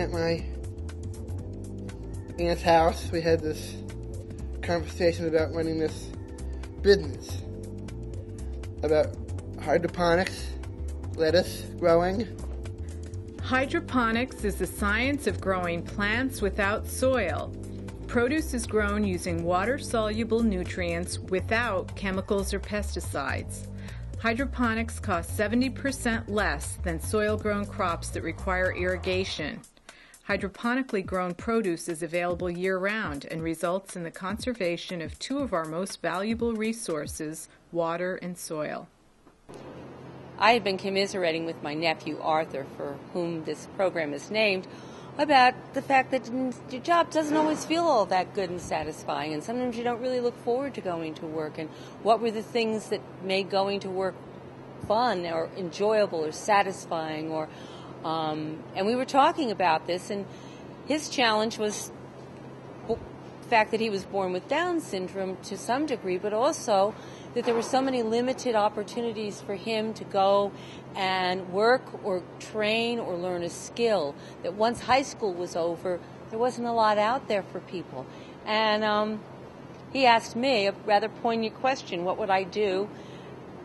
at my aunt's house. We had this conversation about running this business, about hydroponics, lettuce growing. Hydroponics is the science of growing plants without soil. Produce is grown using water-soluble nutrients without chemicals or pesticides. Hydroponics cost 70% less than soil-grown crops that require irrigation. Hydroponically grown produce is available year-round and results in the conservation of two of our most valuable resources, water and soil. I had been commiserating with my nephew Arthur, for whom this program is named, about the fact that your job doesn't always feel all that good and satisfying, and sometimes you don't really look forward to going to work, and what were the things that made going to work fun or enjoyable or satisfying, or and we were talking about this, and his challenge was the fact that he was born with Down syndrome to some degree, but also that there were so many limited opportunities for him to go and work or train or learn a skill, that once high school was over, there wasn't a lot out there for people. And he asked me a rather poignant question: what would I do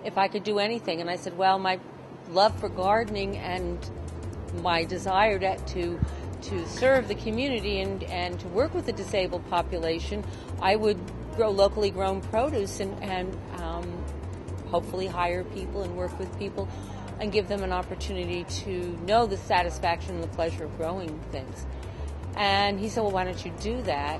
if I could do anything? And I said, well, my love for gardening and my desire to serve the community and to work with the disabled population, I would grow locally grown produce and hopefully hire people and work with people and give them an opportunity to know the satisfaction and the pleasure of growing things. And he said, well, why don't you do that?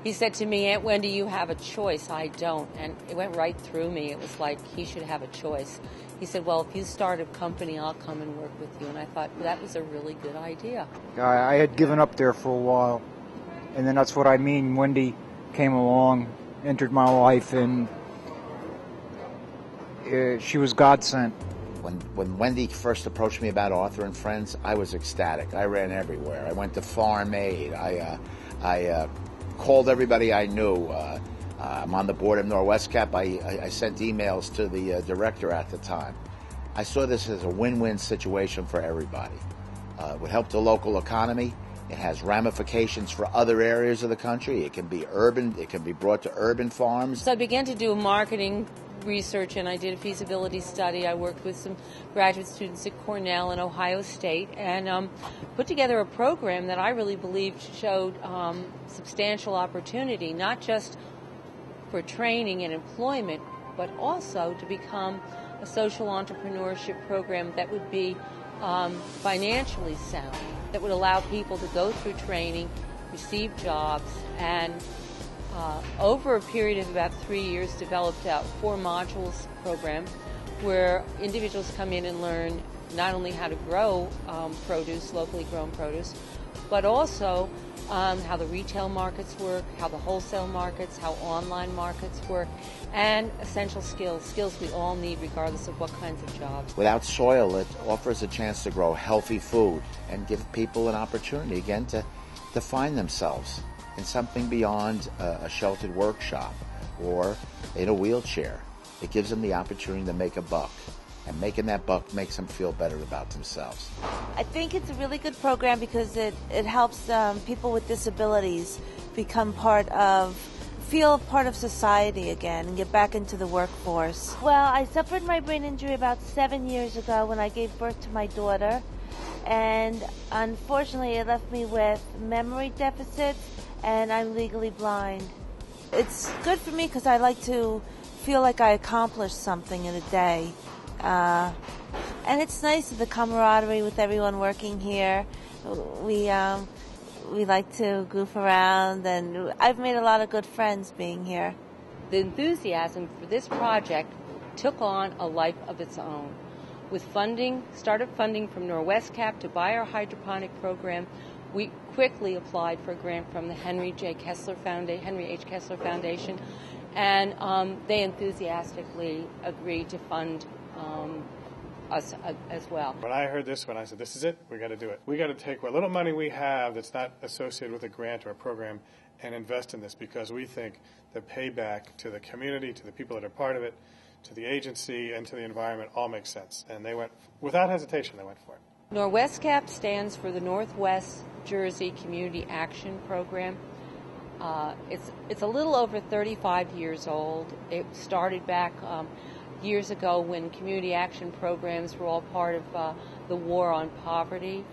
He said to me, Aunt Wendy, you have a choice. I don't. And it went right through me. It was like he should have a choice. He said, well, if you start a company, I'll come and work with you. And I thought, that was a really good idea. I had given up there for a while. And then that's what I mean. Wendy came along, entered my life, and she was God sent. When Wendy first approached me about Arthur and Friends, I was ecstatic. I ran everywhere. I went to Farm Aid. I called everybody I knew. I'm on the board of Norwest Cap. I sent emails to the director at the time. I saw this as a win-win situation for everybody. It would help the local economy. It has ramifications for other areas of the country. It can be urban. It can be brought to urban farms. So I began to do marketing research, and I did a feasibility study. I worked with some graduate students at Cornell and Ohio State and put together a program that I really believed showed substantial opportunity, not just for training and employment, but also to become a social entrepreneurship program that would be financially sound, that would allow people to go through training, receive jobs, and over a period of about 3 years developed out 4 modules program where individuals come in and learn not only how to grow produce, locally grown produce, but also how the retail markets work, how the wholesale markets, how online markets work, and essential skills we all need regardless of what kinds of jobs. Without soil, it offers a chance to grow healthy food and give people an opportunity, again, to find themselves in something beyond a sheltered workshop or in a wheelchair. It gives them the opportunity to make a buck, and making that buck makes them feel better about themselves. I think it's a really good program because it helps people with disabilities feel part of society again and get back into the workforce. Well, I suffered my brain injury about 7 years ago when I gave birth to my daughter, and unfortunately it left me with memory deficits and I'm legally blind. It's good for me because I like to feel like I accomplished something in a day. And it's nice, the camaraderie with everyone working here. We like to goof around, and I've made a lot of good friends being here. The enthusiasm for this project took on a life of its own. With startup funding from Norwest Cap to buy our hydroponic program, we quickly applied for a grant from the Henry H. Kessler Foundation, and they enthusiastically agreed to fund us as well. When I heard this one, I said, this is it. We got to do it. We got to take what little money we have that's not associated with a grant or a program and invest in this, because we think the payback to the community, to the people that are part of it, to the agency, and to the environment all makes sense. And they went, without hesitation, they went for it. NorwestCap stands for the Northwest Jersey Community Action Program. It's a little over 35 years old. It started back years ago when community action programs were all part of the war on poverty.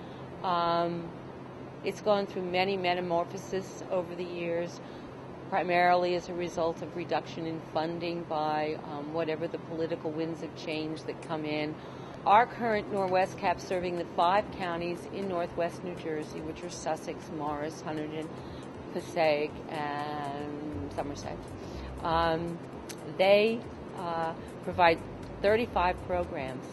It's gone through many metamorphoses over the years, primarily as a result of reduction in funding by whatever the political winds of change that come in. Our current NorwestCap serving the 5 counties in northwest New Jersey, which are Sussex, Morris, Hunterdon, Passaic, and Somerset. They provide 35 programs,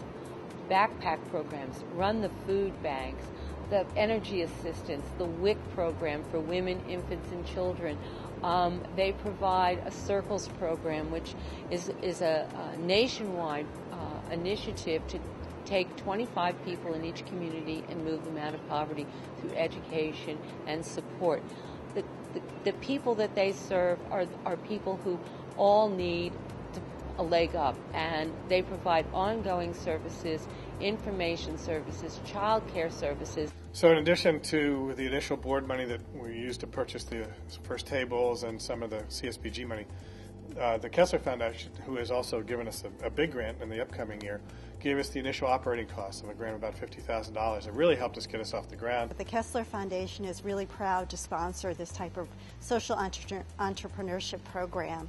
backpack programs, run the food banks, the energy assistance, the WIC program for women, infants, and children. They provide a Circles program, which is a nationwide initiative to take 25 people in each community and move them out of poverty through education and support. The people that they serve are people who all need a leg up, and they provide ongoing services, information services, child care services. So in addition to the initial board money that we used to purchase the first tables and some of the CSBG money, the Kessler Foundation, who has also given us a big grant in the upcoming year, gave us the initial operating costs of a grant of about $50,000. It really helped us get us off the ground. The Kessler Foundation is really proud to sponsor this type of social entrepreneurship program.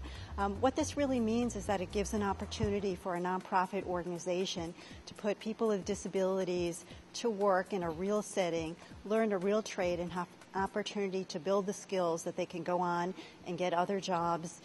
What this really means is that it gives an opportunity for a nonprofit organization to put people with disabilities to work in a real setting, learn a real trade, and have opportunity to build the skills that they can go on and get other jobs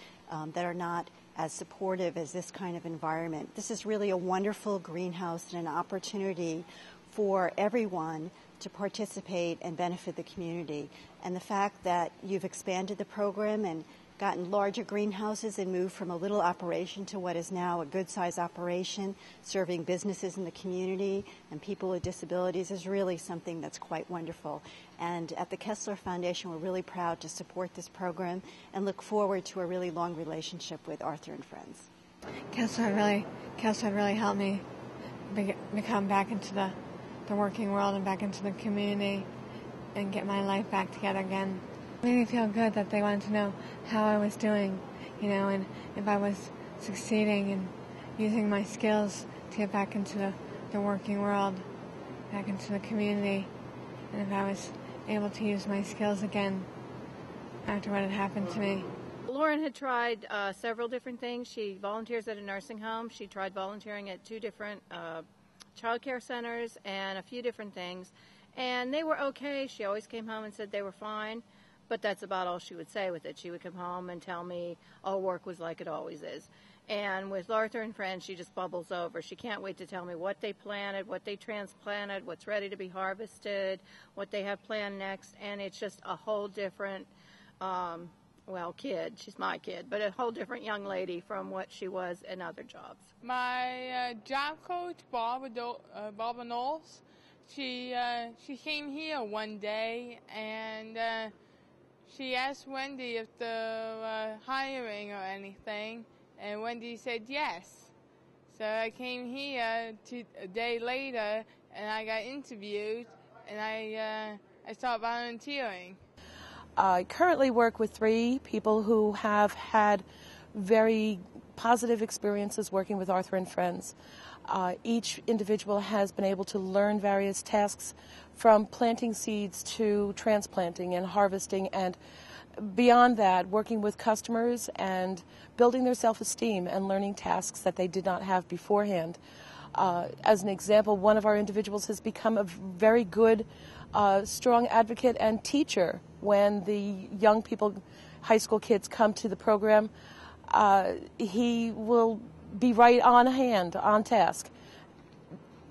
that are not as supportive as this kind of environment. This is really a wonderful greenhouse and an opportunity for everyone to participate and benefit the community. And the fact that you've expanded the program and gotten larger greenhouses and moved from a little operation to what is now a good-sized operation serving businesses in the community and people with disabilities is really something that's quite wonderful. And at the Kessler Foundation, we're really proud to support this program and look forward to a really long relationship with Arthur and Friends. Kessler really helped me become back into the working world and back into the community and get my life back together again. It made me feel good that they wanted to know how I was doing, and if I was succeeding and using my skills to get back into the working world, back into the community, and if I was able to use my skills again after what had happened to me. Lauren had tried several different things. She volunteers at a nursing home. She tried volunteering at 2 different child care centers and a few different things, and they were okay. She always came home and said they were fine. But that's about all she would say with it. She would come home and tell me, oh, work was like it always is. And with Arthur and Friends, she just bubbles over. She can't wait to tell me what they planted, what they transplanted, what's ready to be harvested, what they have planned next. And it's just a whole different, kid. She's my kid, but a whole different young lady from what she was in other jobs. My job coach, Barbara Knowles, she came here one day and she asked Wendy if they're hiring or anything, and Wendy said yes. So I came here a day later, and I got interviewed, and I started volunteering. I currently work with 3 people who have had very positive experiences working with Arthur and Friends. Each individual has been able to learn various tasks from planting seeds to transplanting and harvesting, and beyond that, working with customers and building their self-esteem and learning tasks that they did not have beforehand. As an example, one of our individuals has become a very good, strong advocate and teacher. When the young people, high school kids, come to the program, he will be right on hand, on task,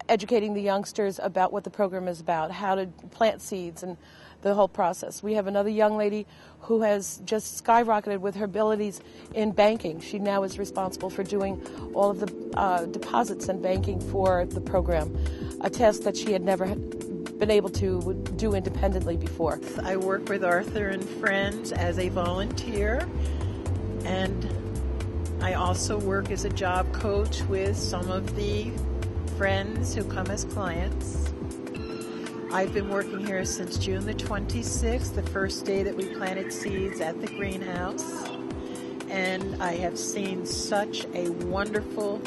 educating the youngsters about what the program is about, how to plant seeds and the whole process. We have another young lady who has just skyrocketed with her abilities in banking. She now is responsible for doing all of the deposits and banking for the program, a task that she had never been able to do independently before. I work with Arthur and Friends as a volunteer, and I also work as a job coach with some of the friends who come as clients. I've been working here since June the 26th, the first day that we planted seeds at the greenhouse. And I have seen such a wonderful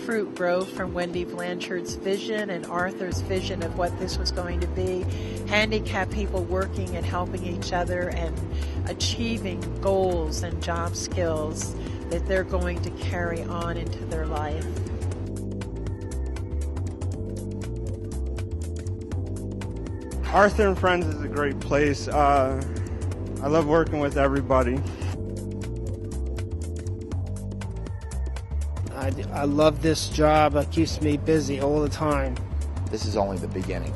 fruit grow from Wendy Blanchard's vision and Arthur's vision of what this was going to be. Handicapped people working and helping each other and achieving goals and job skills that they're going to carry on into their life. Arthur and Friends is a great place. I love working with everybody. I love this job. It keeps me busy all the time. This is only the beginning.